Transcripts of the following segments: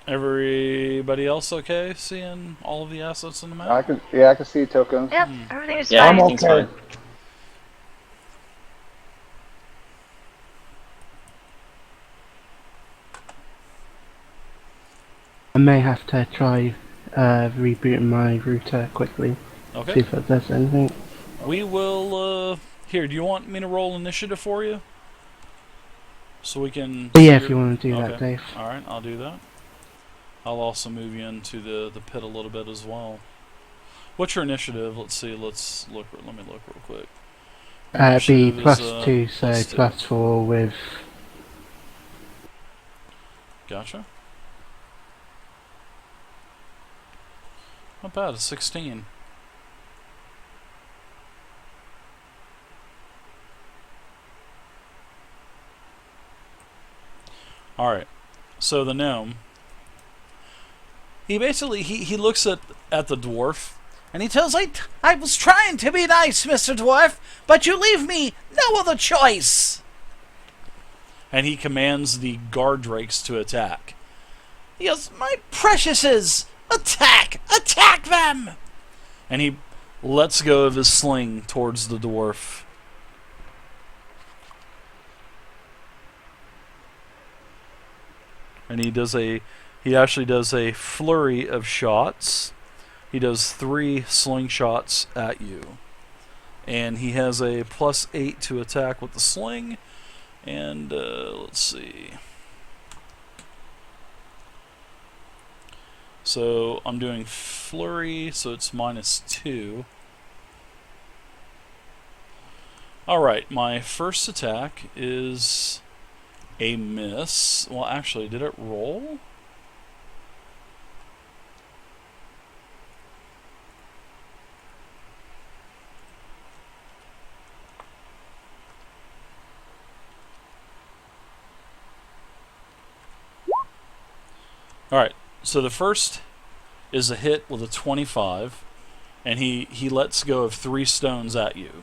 Everybody else okay seeing all of the assets in the map? I can see tokens. Yep, everything's Yeah, fine. everything's fine. I may have to try rebooting my router quickly. See Okay. if it does anything. We will, here, do you want me to roll initiative for you? So we can... But yeah, if you want to do that, Dave. Alright, I'll do that. I'll also move you into the pit a little bit as well. What's your initiative? Let's see, let's look, let me look real quick. It'd be Initiative plus is, 2, so +2. plus 4 with... Gotcha. Not bad, a 16. Alright, so the gnome, he basically, he looks at the dwarf, and he tells, I was trying to be nice, Mr. Dwarf, but you leave me no other choice. And he commands the guard drakes to attack. He goes, my preciouses, attack! Attack them! And he lets go of his sling towards the dwarf. And he actually does a flurry of shots. He does 3 slingshots at you. And he has a +8 to attack with the sling. And, let's see. So, I'm doing flurry, so it's -2. Alright, my first attack is a miss. Well, actually, did it roll? Alright, so the first is a hit with a 25, and he lets go of 3 stones at you.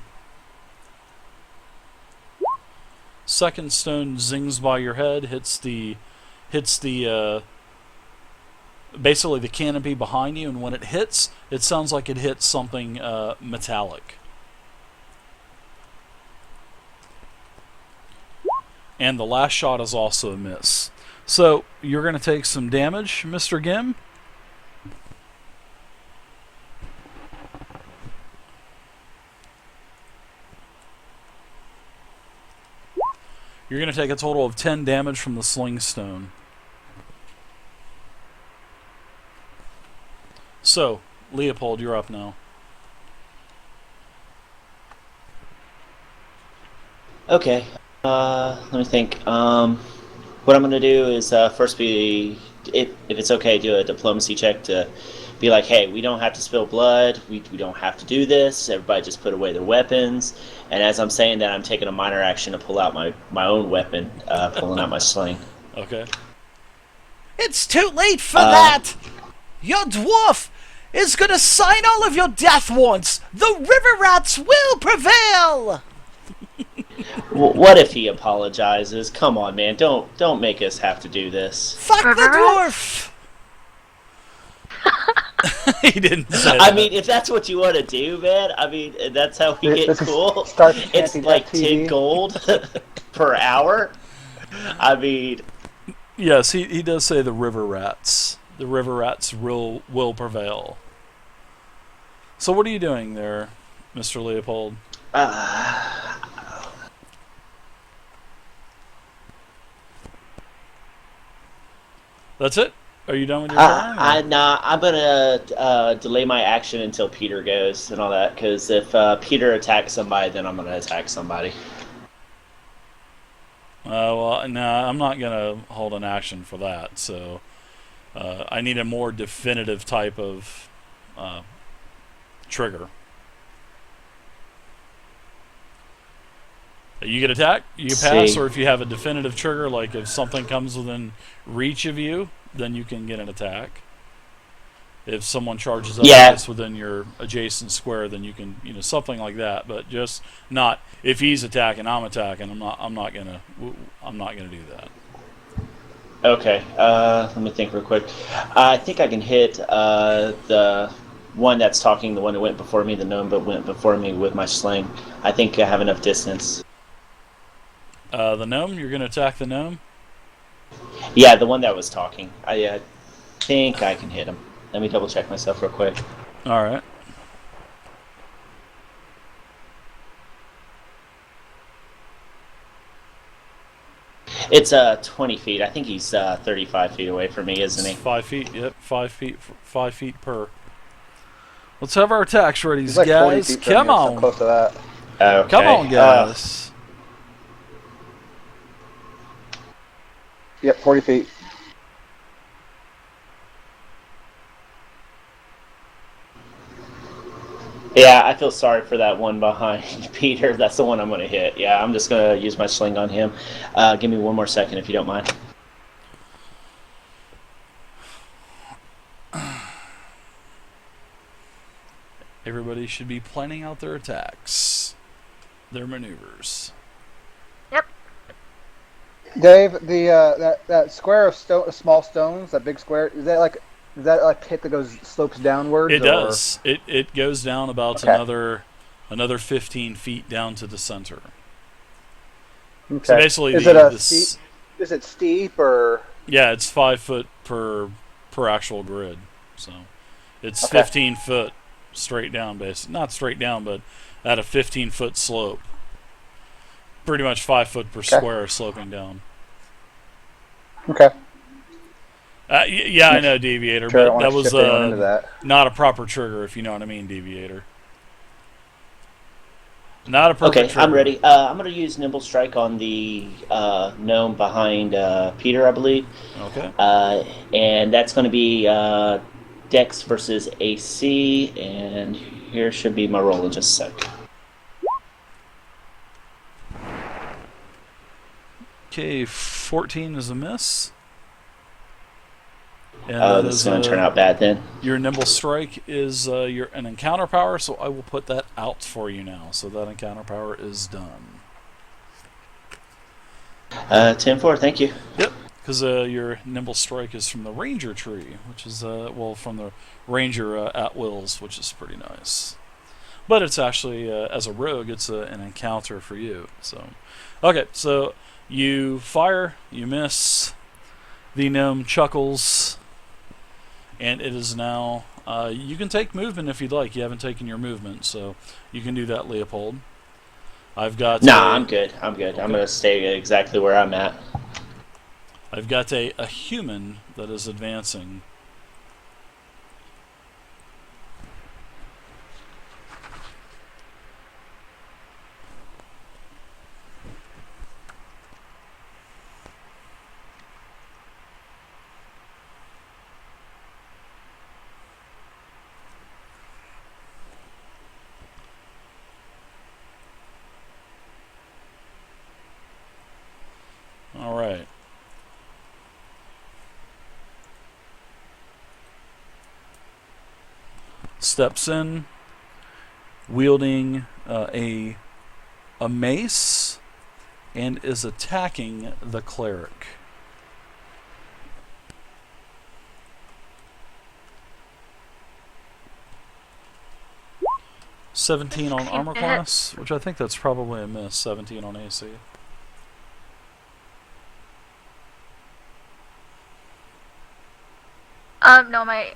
Second stone zings by your head, hits the basically the canopy behind you, and when it hits, it sounds like it hits something metallic. And the last shot is also a miss. So you're going to take some damage, Mr. Gim. You're going to take a total of 10 damage from the sling stone. So, Leopold, you're up now. Okay. Let me think. What I'm gonna do is first if it's okay, do a diplomacy check to be like, hey, we don't have to spill blood. We don't have to do this. Everybody just put away their weapons. And as I'm saying that, I'm taking a minor action to pull out my own weapon, pulling out my sling. Okay. It's too late for that! Your dwarf is gonna sign all of your death warrants! The river rats will prevail! What if he apologizes? Come on, man. Don't make us have to do this. Fuck River the rats? dwarf! He didn't say that. I mean, if that's what you want to do, man, I mean, that's how we get cool. It's like 10 gold per hour. I mean... Yes, he does say the river rats. The river rats will prevail. So what are you doing there, Mr. Leopold? That's it? Are you done with your turn? I'm gonna delay my action until Peter goes and all that, because if Peter attacks somebody, then I'm gonna attack somebody. Well, no, I'm not gonna hold an action for that. So I need a more definitive type of trigger. You get attack, you pass, or if you have a definitive trigger, like if something comes within reach of you, then you can get an attack. If someone charges up that's within your adjacent square, then you can, something like that. But just not if he's attacking, I'm attacking. I'm not gonna do that. Okay. Let me think real quick. I think I can hit the one that's talking, the one that went before me, the gnome, but went before me with my sling. I think I have enough distance. The gnome, you're going to attack the gnome? Yeah, the one that was talking. I think I can hit him. Let me double check myself real quick. All right. It's 20 feet. I think he's 35 feet away from me, isn't he? 5 feet. Yep, 5 feet. 5 feet per. Let's have our attacks ready, He's like 40 guys. feet from Come you, something on. close to that. Okay. Come on, guys. Yep, 40 feet. Yeah, I feel sorry for that one behind Peter. That's the one I'm going to hit. Yeah, I'm just going to use my sling on him. Give me one more second if you don't mind. Everybody should be planning out their attacks, their maneuvers. Yep. Dave, the that square of small stones, that big square, is that like pit that goes slopes downwards? It does. It goes down about Okay. another 15 feet down to the center. Okay. So basically, is it a steep? Is it steep or? Yeah, it's 5 foot per actual grid. So it's Okay. 15 foot straight down, basically. Not straight down, but at a 15-foot slope. Pretty much 5 foot per square sloping down. Okay. Yeah, I know, Deviator, Sure, I but don't that wanna was shift anyone into that. not a proper trigger, if you know what I mean, Deviator. Not a perfect Okay, trigger. I'm ready. I'm going to use Nimble Strike on the gnome behind Peter, I believe. Okay. And that's going to be Dex versus AC. And here should be my roll in just a sec. Okay, 14 is a miss. And This is going to turn out bad then. Your Nimble Strike is an encounter power, so I will put that out for you now. So that encounter power is done. 10-4, thank you. Yep, because your Nimble Strike is from the Ranger tree, which is, from the Ranger at Wills, which is pretty nice. But it's actually, as a rogue, it's an encounter for you. So, okay, so you fire, you miss, the gnome chuckles, and it is now, you can take movement if you'd like. You haven't taken your movement, so you can do that, Leopold. I've got I'm good. I'm good. Okay. I'm going to stay exactly where I'm at. I've got a human that is advancing. All right. Steps in, wielding a mace, and is attacking the cleric. (17 on armor class), which I think that's probably a miss. 17 on AC. No, my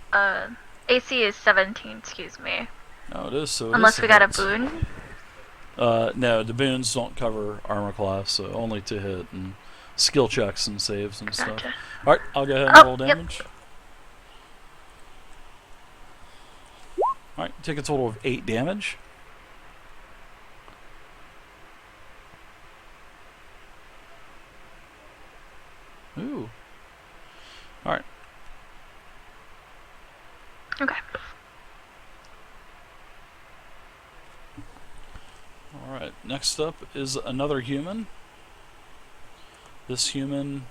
AC is 17. Excuse me. Oh, it is. So Unless we got a boon. No, the boons don't cover armor class, so only to hit and skill checks and saves and stuff. Gotcha. All right, I'll go ahead and roll damage. All right, take a total of 8 damage. Ooh. All right. Okay. All right. Next up is another human. This human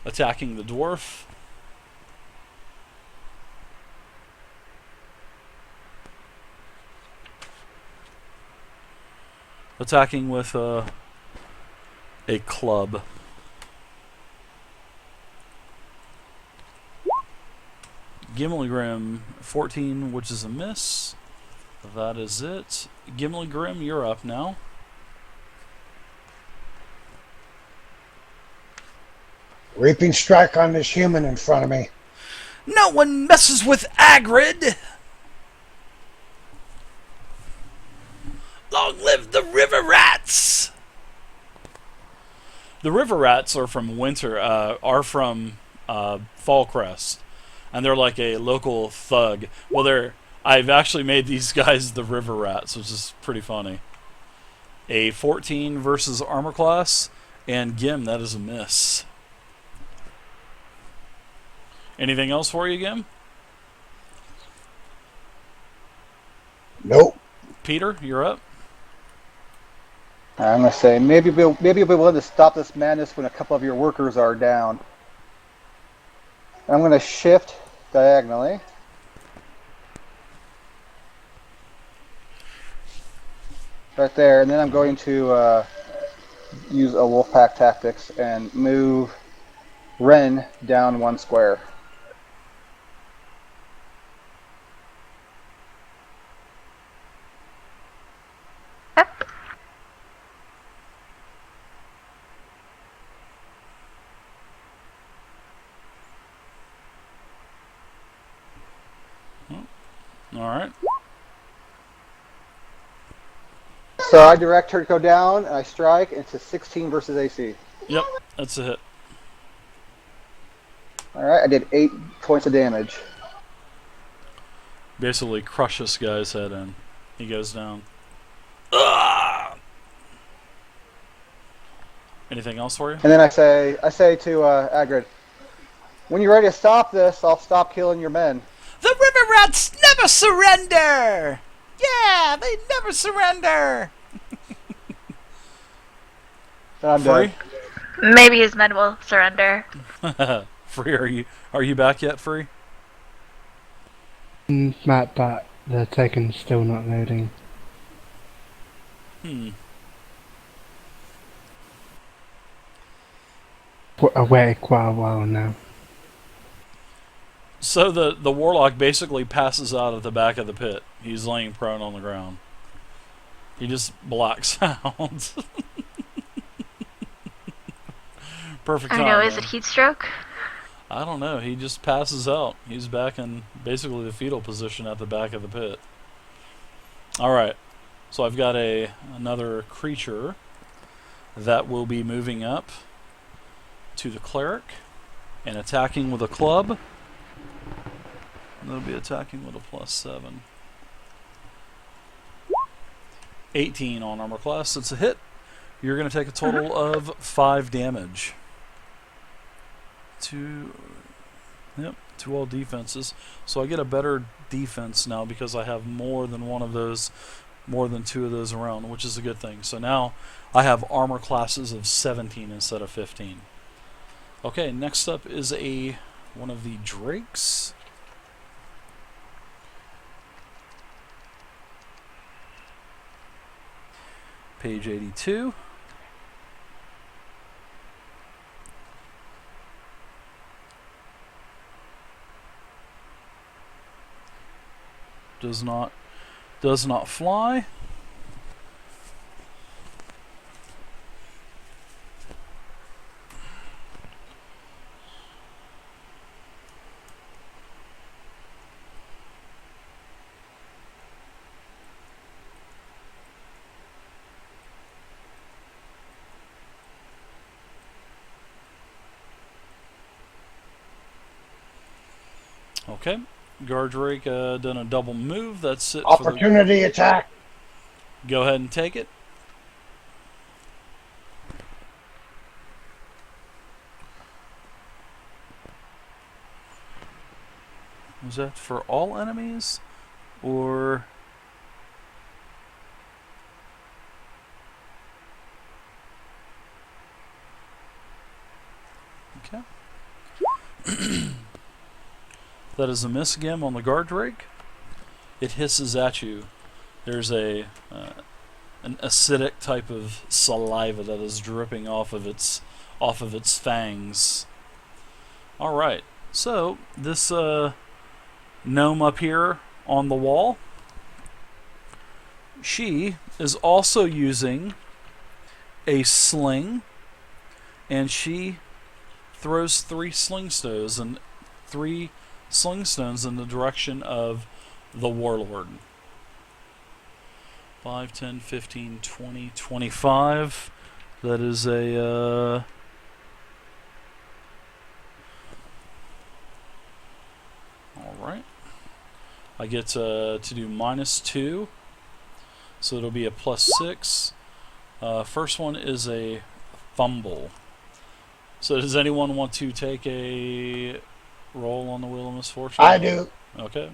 attacking the dwarf. Attacking with a club. Gimli Grim 14, which is a miss. That is it. Gimli Grim, you're up now. Reaping strike on this human in front of me. No one messes with Agrid! Long live the river rats! The river rats are from Fallcrest, and they're like a local thug. Well, I've actually made these guys the river rats, which is pretty funny. A 14 versus armor class, and Gim, that is a miss. Anything else for you, Gim? Nope. Peter, you're up. I'm gonna say maybe you'll be willing to stop this madness when a couple of your workers are down. I'm gonna shift diagonally. Right there, and then I'm going to use a Wolfpack tactics and move Ren down 1 square. Yep. Alright. So I direct her to go down, and I strike, and it's a 16 versus AC. Yep, that's a hit. Alright, I did 8 points of damage. Basically crush this guy's head in. He goes down. Ugh! Anything else for you? And then I say to Agrid, when you're ready to stop this, I'll stop killing your men. The river rats never surrender! Yeah, they never surrender! Then I'm Free? done. Maybe his men will surrender. Free, are you back yet, Free? Matt, but the token's still not loading. I waited quite a while now. So the warlock basically passes out at the back of the pit. He's laying prone on the ground. He just blacks out. Perfect I time. don't know, is though. it heat stroke? I don't know. He just passes out. He's back in basically the fetal position at the back of the pit. Alright. So I've got another creature that will be moving up to the cleric and attacking with a club. They'll be attacking with a +7. 18 on armor class. It's a hit. You're going to take a total of 5 damage. Two all defenses. So I get a better defense now because I have more than 2 of those around, which is a good thing. So now I have armor classes of 17 instead of 15. Okay, next up is one of the drakes. Page 82. Does not fly. Okay. Guardrake done a double move. That's it. Opportunity attack. Go ahead and take it. Was that for all enemies? Or... Okay. That is a miss again on the guard drake. It hisses at you. There's a an acidic type of saliva that is dripping off of its fangs. All right, so this gnome up here on the wall, she is also using a sling, and she throws 3 sling stones in the direction of the warlord. 5, 10, 15, 20, 25. That is a alright. I get to do -2. So it'll be a +6. First one is a fumble. So does anyone want to take a roll on the Wheel of Misfortune? I do. Okay.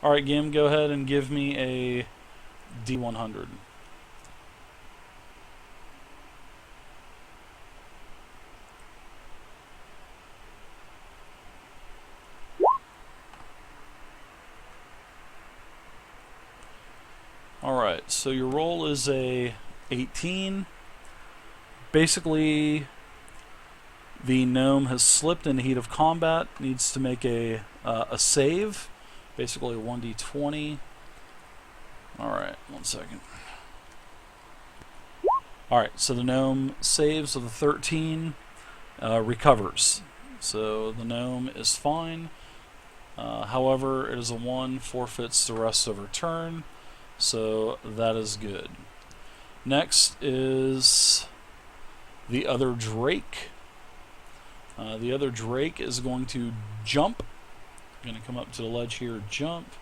Alright, Gim, go ahead and give me a D100. Alright, so your roll is a 18. Basically, the gnome has slipped in the heat of combat, needs to make a save. Basically a 1d20. Alright, 1 second. Alright, so the gnome saves with a 13, recovers. So the gnome is fine. However, it is a 1, forfeits the rest of her turn. So that is good. Next is the other Drake. The other Drake is going to jump. Going to come up to the ledge here, jump.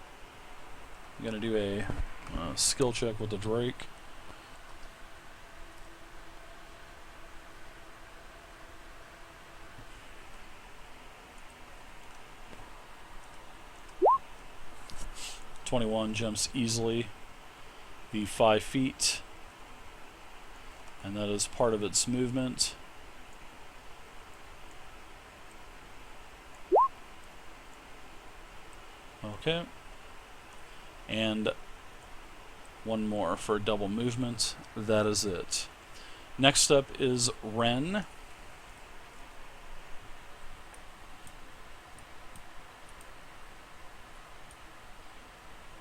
I'm going to do a skill check with the Drake. '21 jumps easily the 5 feet, and that is part of its movement. Okay, and one more for double movement. That is it. Next up is Ren.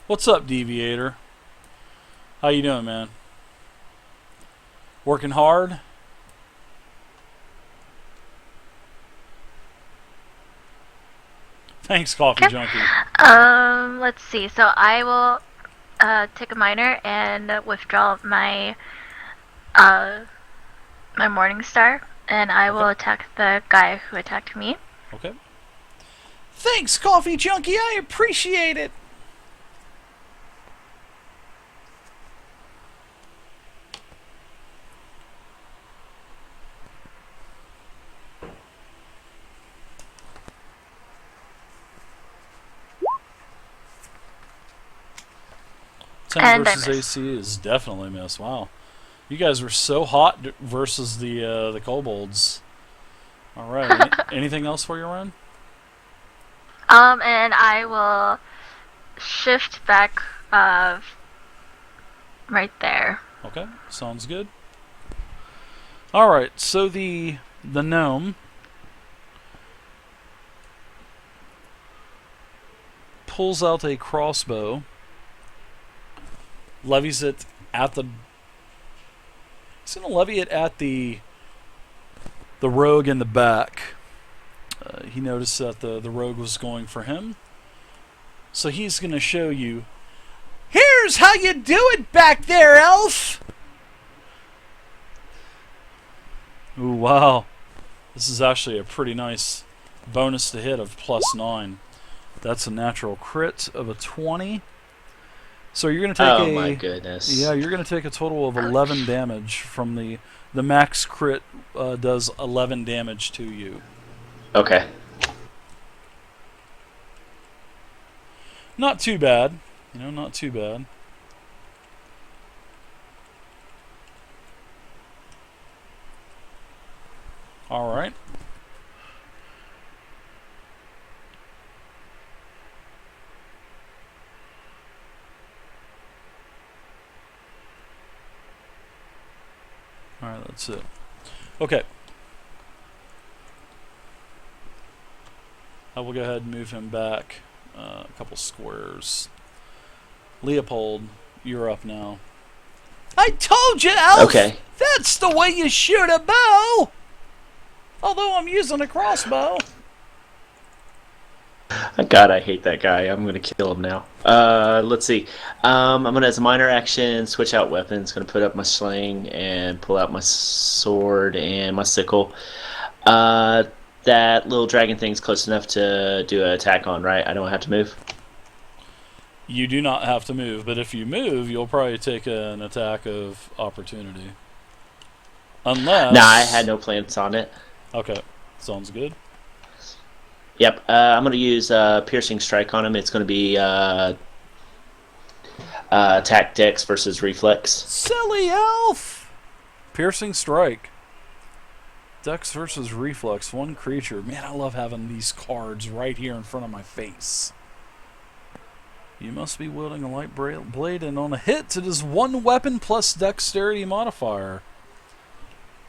What's up, Deviator? How you doing, man? Working hard? Thanks, Coffee Junkie. Let's see. So I will take a minor and withdraw my my Morning Star, and I will attack the guy who attacked me. Okay. Thanks, Coffee Junkie. I appreciate it. And I versus miss. AC is definitely miss. Wow, you guys were so hot versus the kobolds. All right. Anything else for you, Ren? And I will shift back right there. Okay, sounds good. All right. So the gnome pulls out a crossbow. Levies it at the. He's going to levy it at the rogue in the back. He noticed that the rogue was going for him, so he's going to show you. Here's how you do it back there, elf. Ooh, wow! This is actually a pretty nice bonus to hit of +9. That's a natural crit of a 20. So you're going to take Oh my goodness. Yeah, you're going to take a total of 11 damage from the max crit does 11 damage to you. Okay. Not too bad. Not too bad. All right. That's it. Okay. I will go ahead and move him back a couple squares. Leopold, you're up now. I told you, Elf! Okay. That's the way you shoot a bow! Although I'm using a crossbow. God, I hate that guy. I'm gonna kill him now. Let's see. I'm gonna, as a minor action, switch out weapons. Gonna put up my sling and pull out my sword and my sickle. That little dragon thing's close enough to do an attack on, right? I don't have to move. You do not have to move, but if you move, you'll probably take an attack of opportunity. Unless... Nah, I had no plans on it. Okay, sounds good. Yep, I'm going to use Piercing Strike on him. It's going to be attack dex versus reflex. Silly elf! Piercing Strike. Dex versus reflex, one creature. Man, I love having these cards right here in front of my face. You must be wielding a light blade, and on a hit, it is one weapon plus dexterity modifier.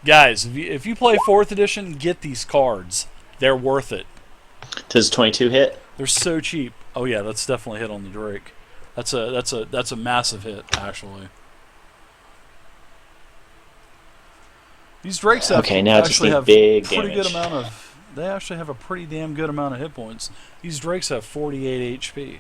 Guys, if you play 4th edition, get these cards. They're worth it. Does 22 hit? They're so cheap. Oh yeah, that's definitely a hit on the Drake. That's a massive hit, actually. These Drakes have actually have big pretty damage. good amount of. They actually have a pretty damn good amount of hit points. These Drakes have 48 HP.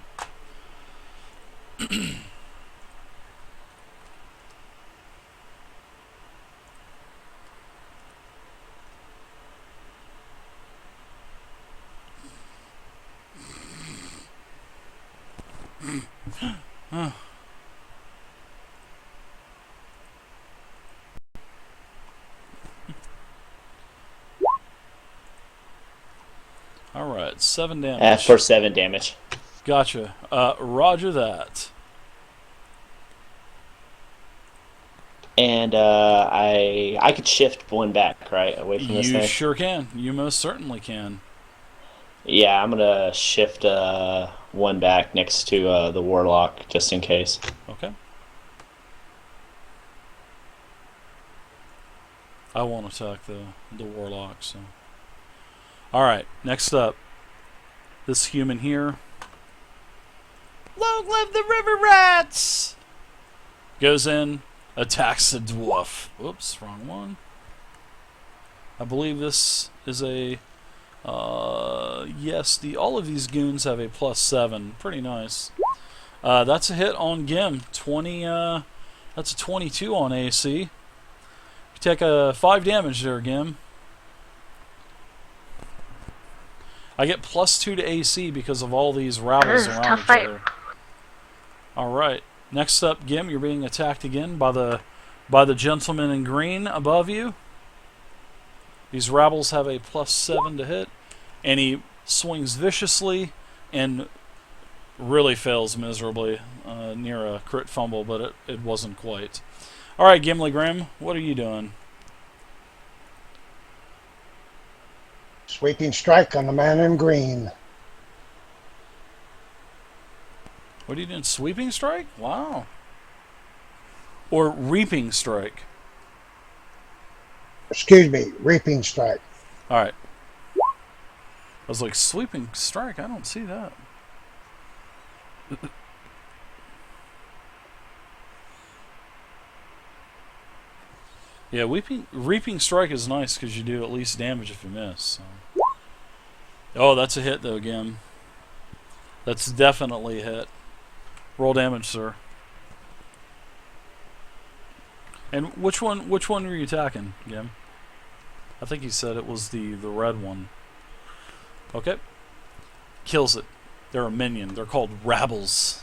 Alright, 7 damage. For 7 damage. Gotcha. Roger that. And I could shift one back, right, away from this thing? You sure can. You most certainly can. Yeah, I'm gonna shift one back next to the warlock, just in case. Okay. I won't attack the warlock, so. Alright, next up. This human here. Long live the river rats! Goes in, attacks the dwarf. Whoops, wrong one. I believe this is a... yes, all of these goons have a +7. Pretty nice. That's a hit on Gim. 20, that's a 22 on AC. You take a 5 damage there, Gim. I get +2 to AC because of all these rabbles This is a around tough each fight. other. Alright. Next up, Gim, you're being attacked again by the gentleman in green above you. These rabbles have a +7 to hit, and he swings viciously and really fails miserably near a crit fumble, but it wasn't quite. Alright, Gimli Grim, what are you doing? Sweeping strike on the man in green. What are you doing? Sweeping Strike? Wow. Or Reaping Strike? Excuse me, reaping strike. Alright. I was like, Sweeping Strike? I don't see that. Yeah, Reaping Strike is nice because you do at least damage if you miss. So. Oh, that's a hit though, Gim. That's definitely a hit. Roll damage, sir. And which one were you attacking, Gim? I think he said it was the red one. Okay. Kills it. They're a minion. They're called Rabbles.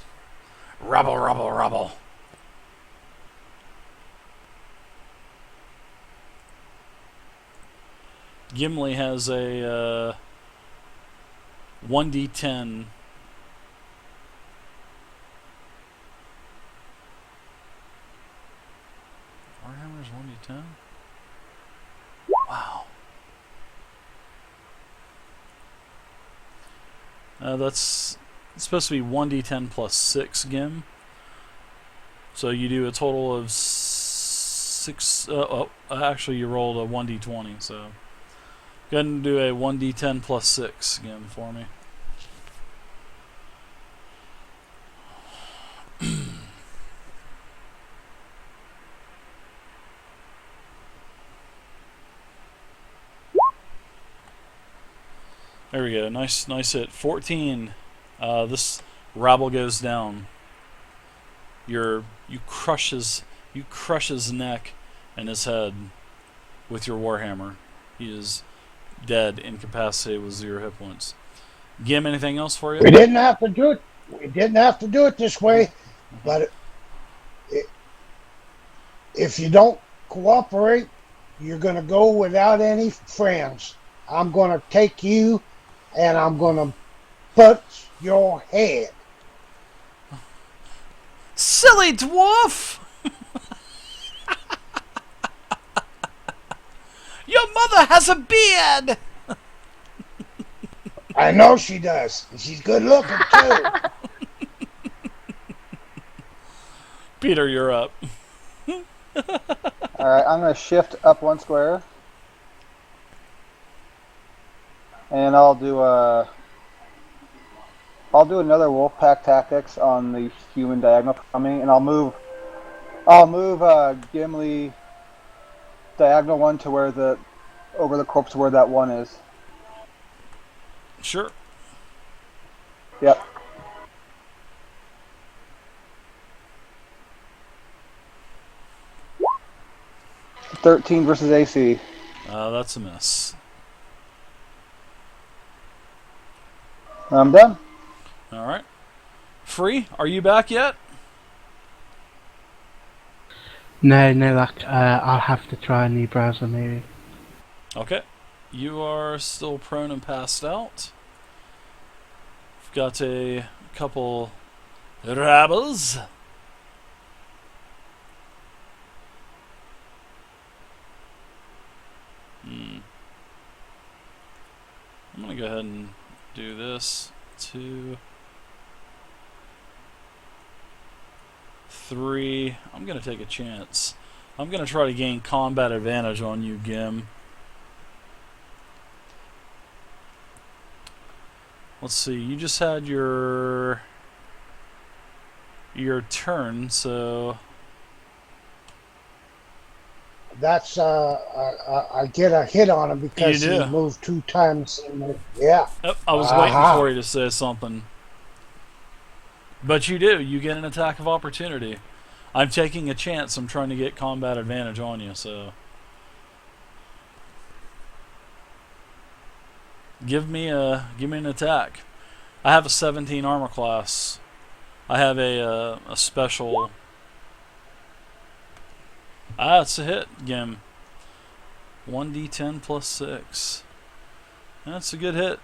Rabble, rabble, rabble. Gimli has a 1d10. Warhammer's 1d10? Wow. That's supposed to be 1d10 plus 6 Gim. So you do a total of 6. Actually, you rolled a 1d20, so go ahead and do a 1d10 plus 6 again for me. There we go. Nice hit. 14. This rabble goes down. You crush his neck and his head with your warhammer. He is dead, incapacitated with 0 hit points. Gim, anything else for you? We didn't have to do it. We didn't have to do it this way, but if you don't cooperate, you're going to go without any friends. I'm going to take you, and I'm going to put your head. Silly dwarf! Your mother has a beard! I know she does. And she's good looking, too. Peter, you're up. Alright, I'm going to shift up 1 square. And I'll do another Wolfpack Tactics on the human diagonal coming, and I'll move Gimli diagonal 1 to where over the corpse where that 1 is. Sure. Yep. $13 versus AC. That's a miss. I'm done. All right. Free, are you back yet? No luck. I'll have to try a new browser maybe. Okay. You are still prone and passed out. We've got a couple rabbles. I'm going to go ahead and do this. 2, 3. I'm going to take a chance. I'm going to try to gain combat advantage on you, Gim. Let's see. You just had your turn, so That's I get a hit on him because You do. he moved 2 times. Yeah. oh, I was waiting for you to say something. But you do. You get an attack of opportunity. I'm taking a chance. I'm trying to get combat advantage on you, so give me an attack. I have a 17 armor class. I have a special. It's a hit, Gim. 1d10 plus 6. That's a good hit.